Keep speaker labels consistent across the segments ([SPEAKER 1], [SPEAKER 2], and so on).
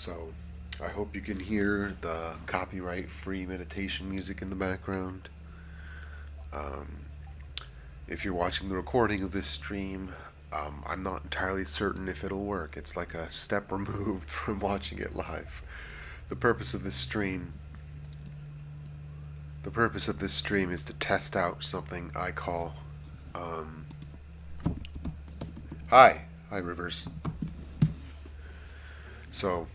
[SPEAKER 1] So, I hope you can hear the copyright free meditation music in the background. Um, if you're watching the recording of this stream, I'm not entirely certain if it'll work. It's like a step removed from watching it live. The purpose of this stream the purpose of this stream is to test out something I call hi Rivers. So,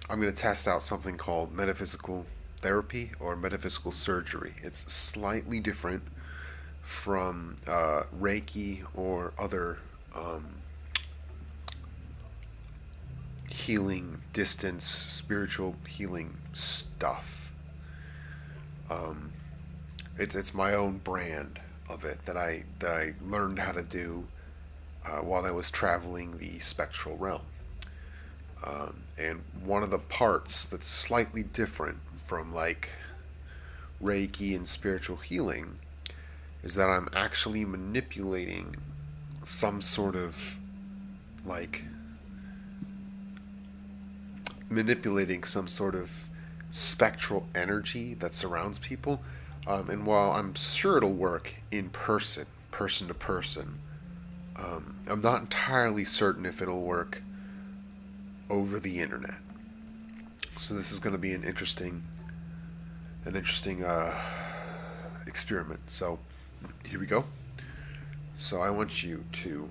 [SPEAKER 1] I'm going to test out something called metaphysical therapy or metaphysical surgery. It's slightly different from Reiki or other healing, distance, spiritual healing stuff. It's my own brand of it that I learned how to do while I was traveling the spectral realm. And one of the parts that's slightly different from like Reiki and spiritual healing is that I'm actually manipulating some sort of like manipulating some sort of spectral energy that surrounds people. And while I'm sure it'll work in person, person to person, I'm not entirely certain if it'll work over the internet. So this is going to be an interesting experiment. So here we go. So I want you to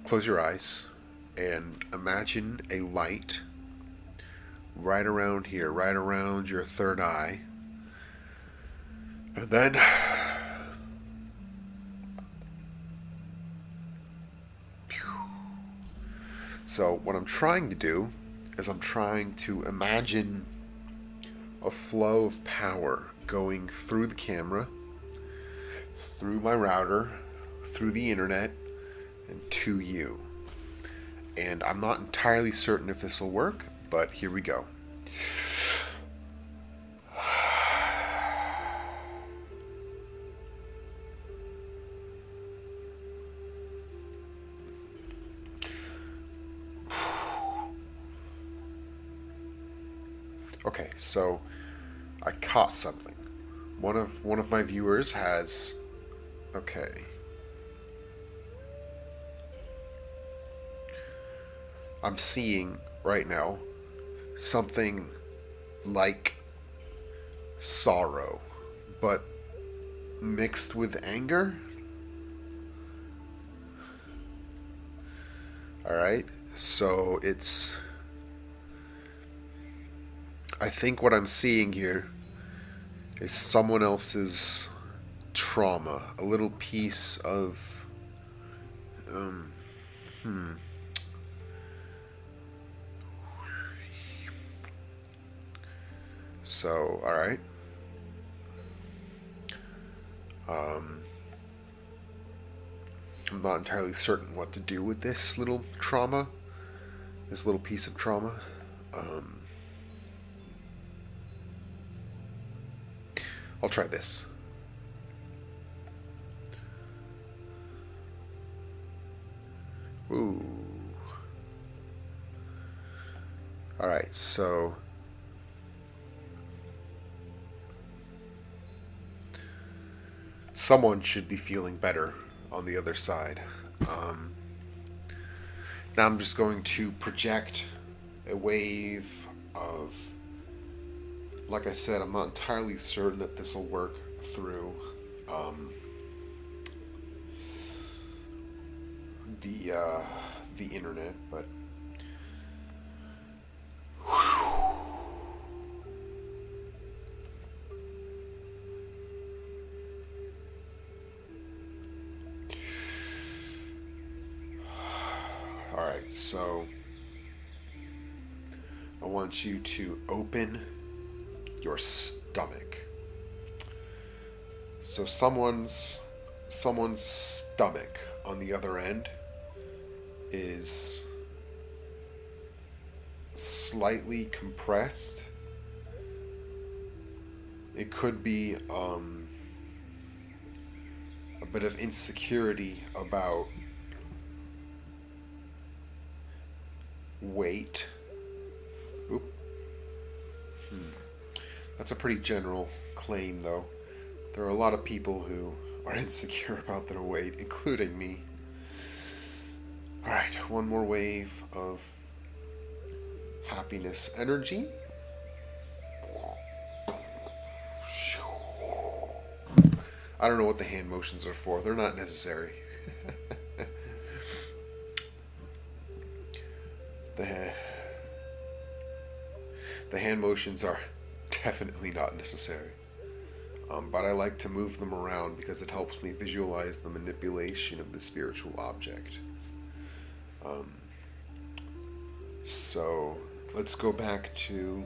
[SPEAKER 1] close your eyes, and imagine a light right around here, right around your third eye. And then so what I'm trying to do is I'm trying to imagine a flow of power going through the camera, through my router, through the internet, and to you. And I'm not entirely certain if this will work, but here we go. Okay, so I caught something. One of my viewers has okay. I'm seeing right now something like sorrow, but mixed with anger. Alright, so I think what I'm seeing here is someone else's trauma, a little piece of, um, hmm. So, alright. I'm not entirely certain what to do with this little trauma, this little piece of trauma. I'll try this. Ooh. Alright, so someone should be feeling better on the other side. Now I'm just going to project a wave of, like I said, I'm not entirely certain that this will work through the internet, but alright, so I want you to open your stomach. So someone's stomach on the other end is slightly compressed. It could be a bit of insecurity about weight. Oop. That's a pretty general claim, though. There are a lot of people who are insecure about their weight, including me. Alright, one more wave of happiness energy. I don't know what the hand motions are for. They're not necessary. The hand motions are definitely not necessary. But I like to move them around because it helps me visualize the manipulation of the spiritual object. So let's go back to,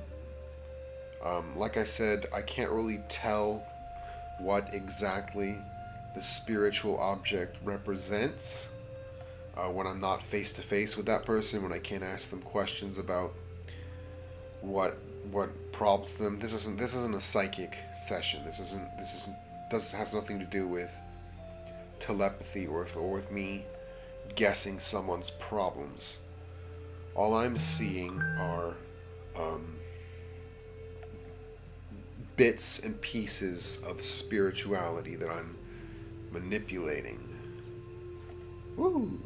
[SPEAKER 1] like I said, I can't really tell what exactly the spiritual object represents when I'm not face to face with that person, when I can't ask them questions about what prompts them. This isn't a psychic session. This has nothing to do with telepathy or with me guessing someone's problems. All I'm seeing are bits and pieces of spirituality that I'm manipulating. Woo!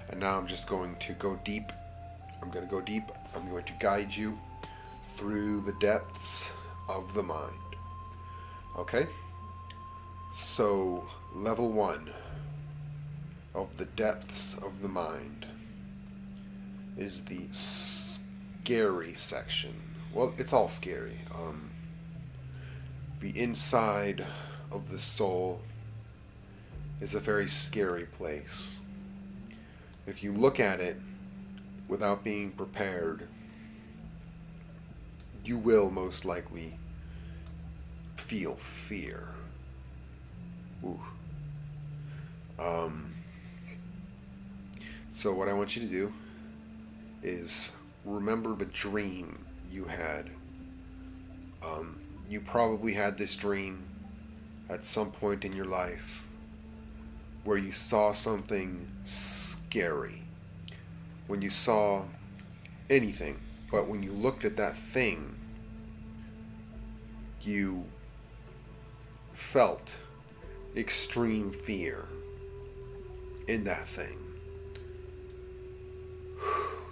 [SPEAKER 1] And now I'm just going to go deep. I'm going to go deep. I'm going to guide you through the depths of the mind. Okay? So, level 1 of the depths of the mind is the scary section. Well, it's all scary. The inside of the soul is a very scary place. If you look at it without being prepared, you will most likely feel fear. Ooh. So what I want you to do is remember the dream you had. You probably had this dream at some point in your life where you saw something scary. When you saw anything, but when you looked at that thing, you felt extreme fear in that thing.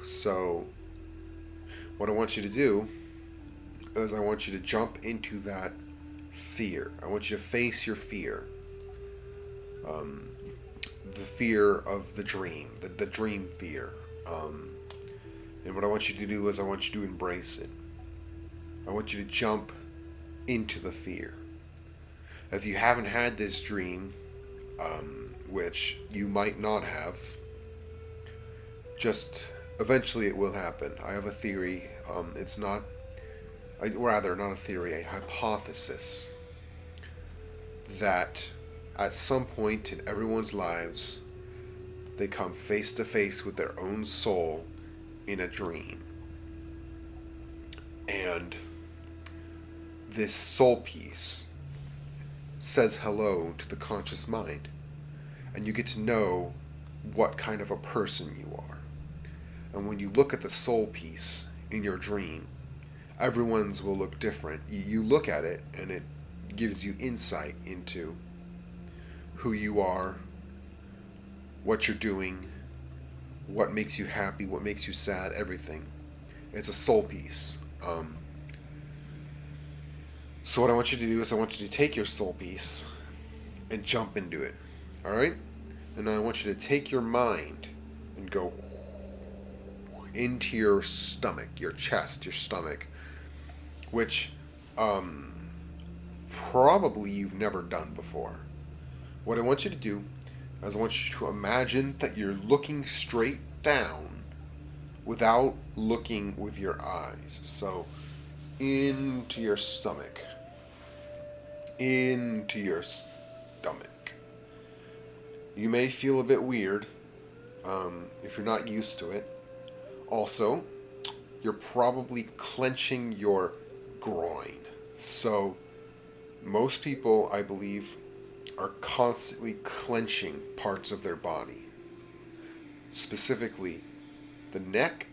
[SPEAKER 1] So, what I want you to do is I want you to jump into that fear. I want you to face your fear. The fear of the dream, the dream fear. And what I want you to do is I want you to embrace it. I want you to jump into the fear. If you haven't had this dream, which you might not have, just eventually it will happen. I have a theory. It's not, rather not a theory, a hypothesis that at some point in everyone's lives, they come face to face with their own soul in a dream. And this soul piece says hello to the conscious mind. And you get to know what kind of a person you are. And when you look at the soul piece in your dream, everyone's will look different. You look at it and it gives you insight into who you are, what you're doing, what makes you happy, what makes you sad, everything. It's a soul piece. So what I want you to do is I want you to take your soul piece and jump into it. Alright? And I want you to take your mind and go into your stomach, your chest, your stomach, which probably you've never done before. What I want you to do is I want you to imagine that you're looking straight down without looking with your eyes. So, into your stomach. Into your stomach. You may feel a bit weird if you're not used to it. Also, you're probably clenching your groin. So, most people, I believe, are constantly clenching parts of their body, specifically the neck,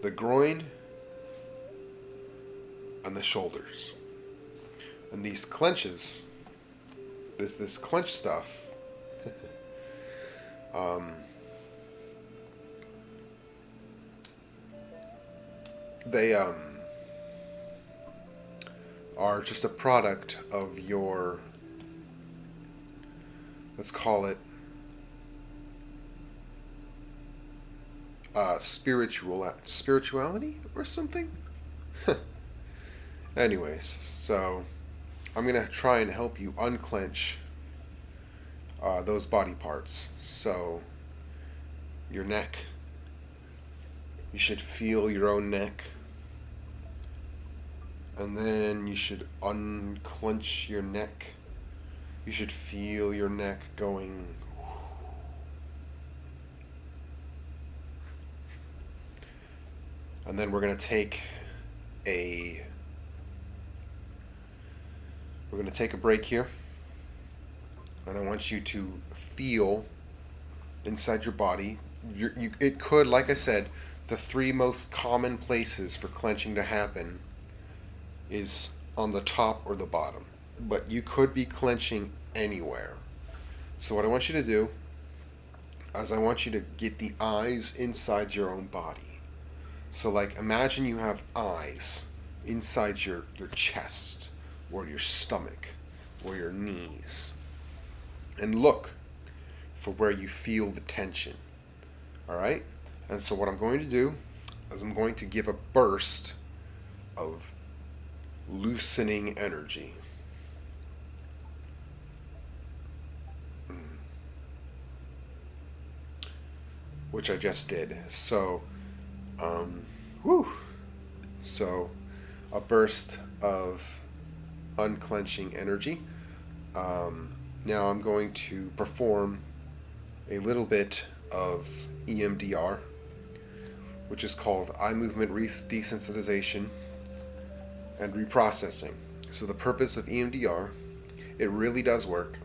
[SPEAKER 1] the groin, and the shoulders. And these clenches, this clench stuff, they are just a product of your, let's call it, spirituality or something. Anyways, so I'm gonna try and help you unclench those body parts. So your neck, you should feel your own neck, and then you should unclench your neck. You should feel your neck going. And then we're going to take a break here. And I want you to feel inside your body. It could, like I said, the three most common places for clenching to happen is on the top or the bottom. But you could be clenching anywhere. So what I want you to do is I want you to get the eyes inside your own body. So like imagine you have eyes inside your chest or your stomach or your knees. And look for where you feel the tension. Alright? And so what I'm going to do is I'm going to give a burst of loosening energy. Which I just did. So, So, a burst of unclenching energy. Now I'm going to perform a little bit of EMDR, which is called eye movement desensitization and reprocessing. So the purpose of EMDR, it really does work.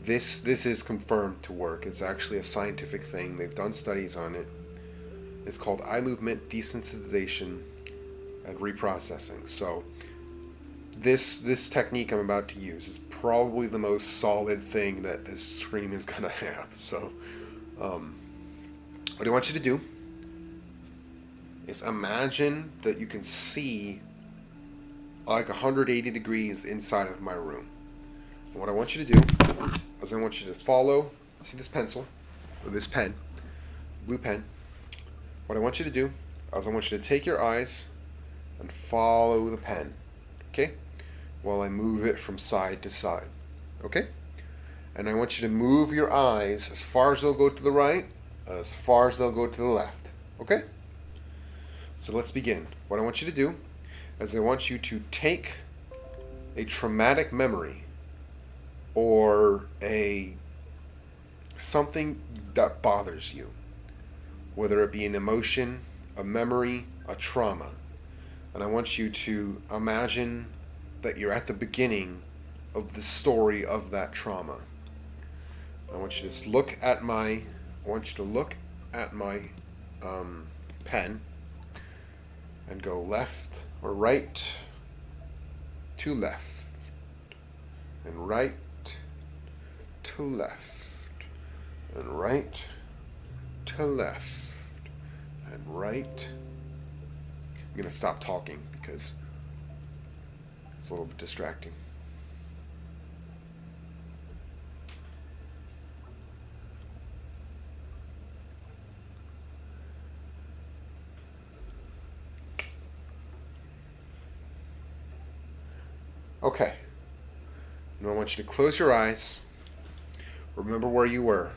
[SPEAKER 1] This is confirmed to work. It's actually a scientific thing. They've done studies on it. It's called eye movement desensitization and reprocessing. So this technique I'm about to use is probably the most solid thing that this screen is gonna have. So what I want you to do is imagine that you can see like 180 degrees inside of my room. And what I want you to do is I want you to follow, see this pencil, or this pen, blue pen. What I want you to do is I want you to take your eyes and follow the pen, okay? While I move it from side to side, okay? And I want you to move your eyes as far as they'll go to the right, as far as they'll go to the left, okay? So let's begin. What I want you to do is I want you to take a traumatic memory or something that bothers you, whether it be an emotion, a memory, a trauma. And I want you to imagine that you're at the beginning of the story of that trauma. I want you to just look at my pen and go left or right to left and right to left and right to left and right. I'm going to stop talking because it's a little bit distracting. Okay. Now I want you to close your eyes. Remember where you were.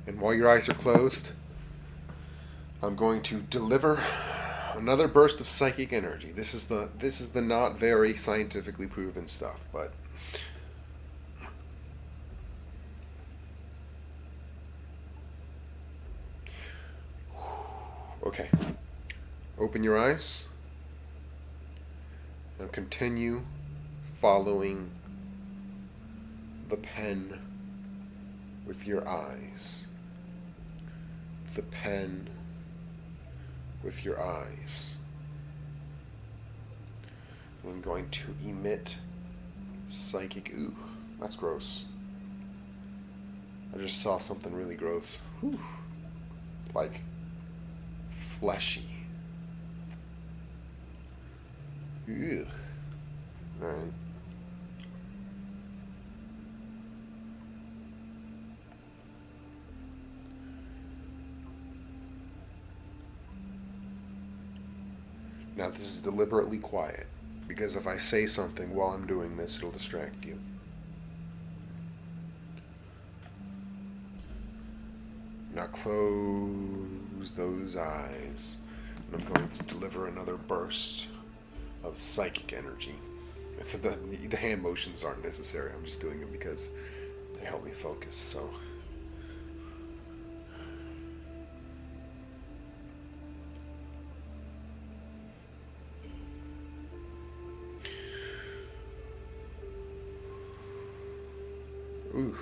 [SPEAKER 1] And while your eyes are closed, I'm going to deliver another burst of psychic energy. This is the not very scientifically proven stuff, but Okay. Open your eyes and continue following the pen with your eyes. The pen with your eyes. I'm going to emit psychic. Ooh, that's gross. I just saw something really gross. Whew. Like fleshy. Ugh. Alright. Now this is deliberately quiet, because if I say something while I'm doing this, it'll distract you. Now close those eyes, and I'm going to deliver another burst of psychic energy. The hand motions aren't necessary, I'm just doing them because they help me focus, so... Ooh.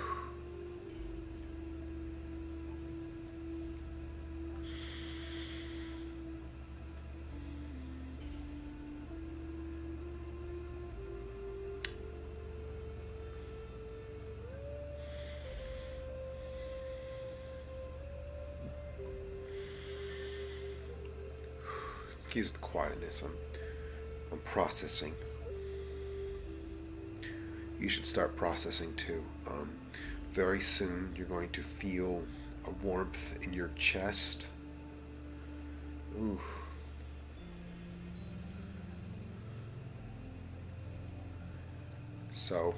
[SPEAKER 1] Excuse the quietness. I'm processing. You should start processing too. Very soon you're going to feel a warmth in your chest. Ooh. So,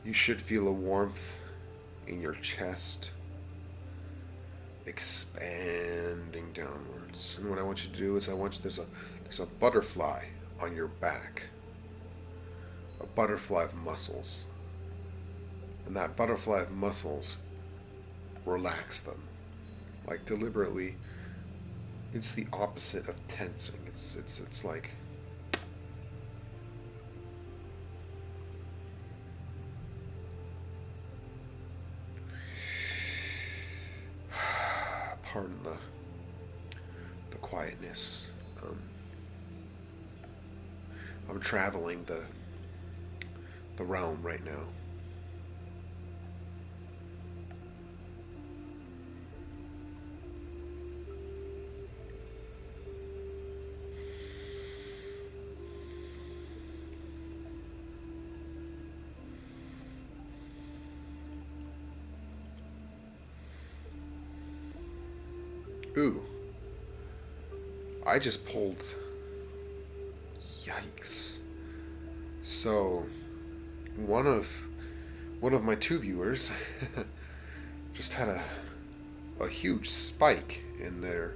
[SPEAKER 1] you should feel a warmth in your chest expanding downwards. And what I want you to do is there's a butterfly on your back. A butterfly of muscles. And that butterfly of muscles, relax them. Like deliberately. It's the opposite of tensing. It's like pardon the quietness. I'm traveling the realm right now. Ooh. I just pulled. Yikes. So, one of my two viewers just had a huge spike in their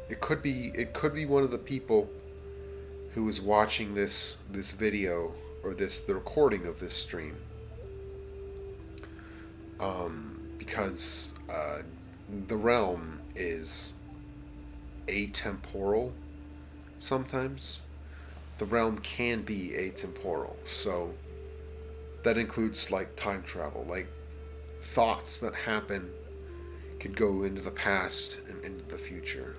[SPEAKER 1] It could be one of the people who was watching this video or the recording of this stream. Because the realm is atemporal sometimes. The realm can be atemporal, so that includes like time travel, like thoughts that happen can go into the past and into the future.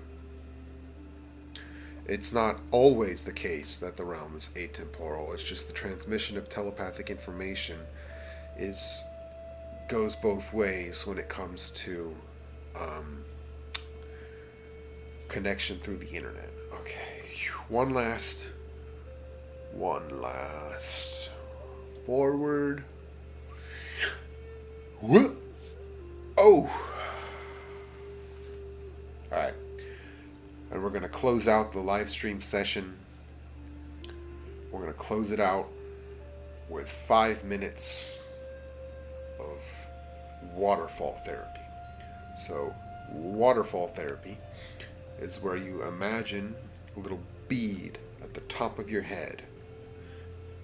[SPEAKER 1] It's not always the case that the realm is atemporal. It's just the transmission of telepathic information goes both ways when it comes to connection through the internet. Okay, one last forward. Whoop. Oh. All right. And we're going to close out the live stream session. We're going to close it out with 5 minutes of waterfall therapy. So, waterfall therapy is where you imagine a little bead at the top of your head.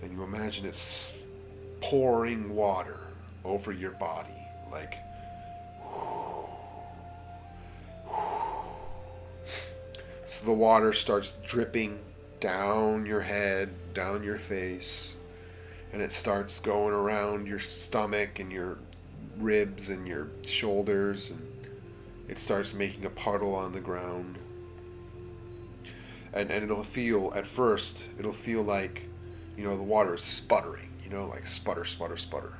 [SPEAKER 1] And you imagine it pouring water over your body. Like, so the water starts dripping down your head, down your face, and it starts going around your stomach and your ribs and your shoulders, and it starts making a puddle on the ground. And it'll feel, at first, it'll feel like, the water is sputtering, like sputter, sputter, sputter.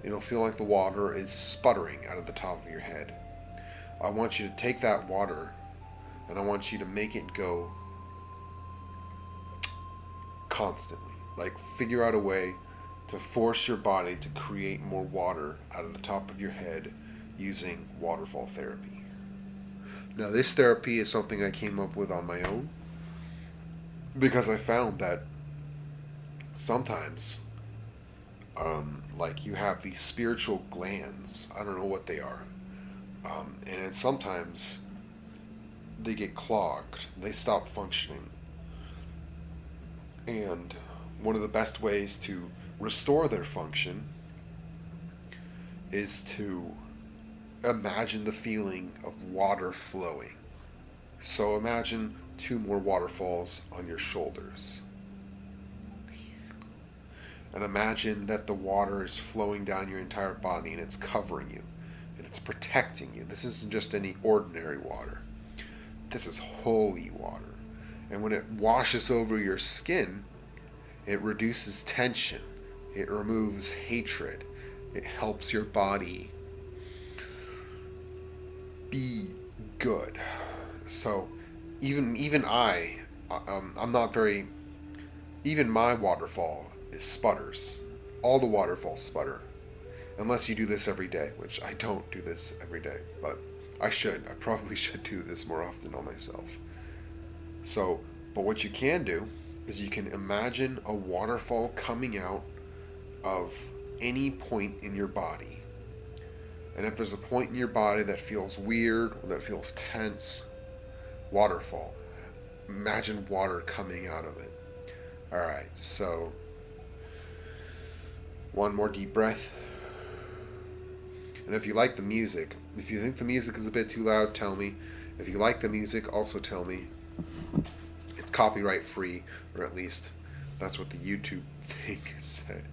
[SPEAKER 1] It'll feel like the water is sputtering out of the top of your head. I want you to take that water and I want you to make it go constantly. Like, figure out a way to force your body to create more water out of the top of your head using waterfall therapy. Now, this therapy is something I came up with on my own because I found that sometimes, like, you have these spiritual glands. I don't know what they are. And then sometimes they get clogged. They stop functioning. And one of the best ways to restore their function is to imagine the feeling of water flowing. So imagine 2 more waterfalls on your shoulders. And imagine that the water is flowing down your entire body and it's covering you and it's protecting you. This isn't just any ordinary water. This is holy water. And when it washes over your skin, it reduces tension. It removes hatred. It helps your body be good. So even I'm not very, even my waterfall is sputters. All the waterfalls sputter. Unless you do this every day, which I don't do this every day, but I should. I probably should do this more often on myself. So, but what you can do is you can imagine a waterfall coming out of any point in your body. And if there's a point in your body that feels weird or that feels tense, waterfall. Imagine water coming out of it. Alright, so one more deep breath. And if you like the music, if you think the music is a bit too loud, tell me. If you like the music, also tell me. It's copyright free, or at least that's what the YouTube thing said.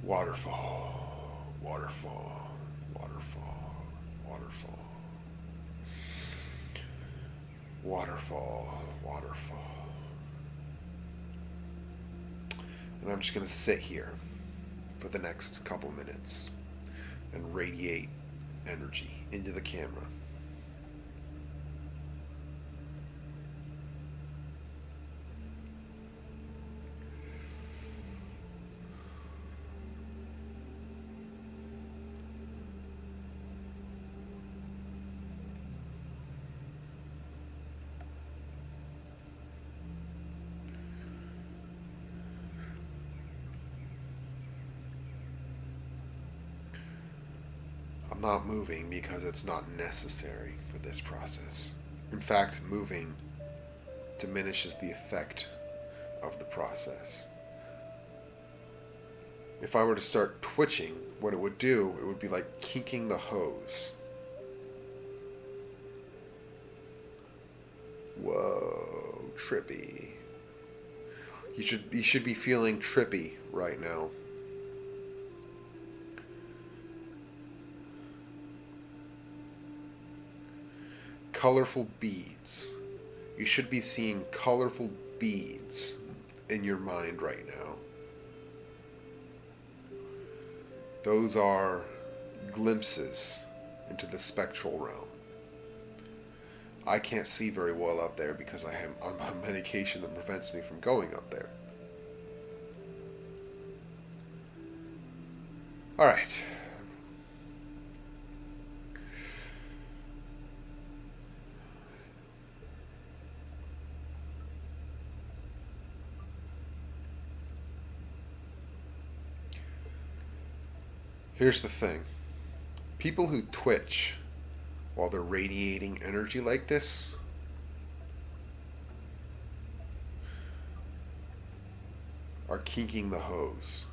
[SPEAKER 1] Waterfall, waterfall, waterfall, waterfall. Waterfall, waterfall. And I'm just going to sit here for the next couple minutes and radiate energy into the camera. I'm not moving because it's not necessary for this process. In fact, moving diminishes the effect of the process. If I were to start twitching, what it would do, it would be like kinking the hose. Whoa, trippy. You should be feeling trippy right now. Colorful beads. You should be seeing colorful beads in your mind right now. Those are glimpses into the spectral realm. I can't see very well up there because I'm on medication that prevents me from going up there. Alright. Here's the thing. People who twitch while they're radiating energy like this are kinking the hose.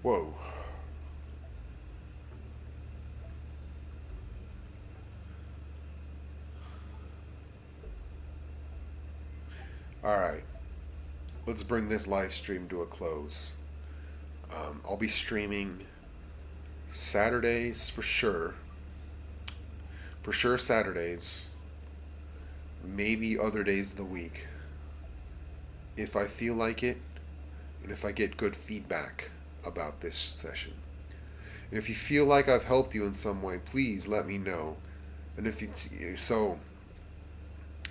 [SPEAKER 1] Whoa. Alright, let's bring this live stream to a close. I'll be streaming Saturdays for sure. For sure, Saturdays. Maybe other days of the week. If I feel like it, and if I get good feedback about this session. And if you feel like I've helped you in some way, please let me know. And if you, so,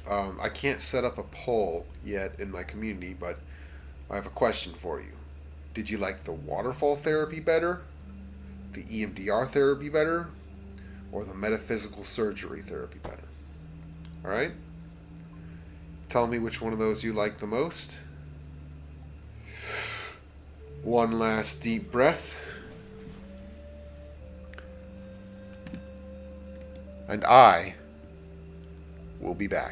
[SPEAKER 1] I can't set up a poll yet in my community, but I have a question for you. Did you like the waterfall therapy better, the EMDR therapy better, or the metaphysical surgery therapy better? Alright? Tell me which one of those you like the most. One last deep breath. And I will be back.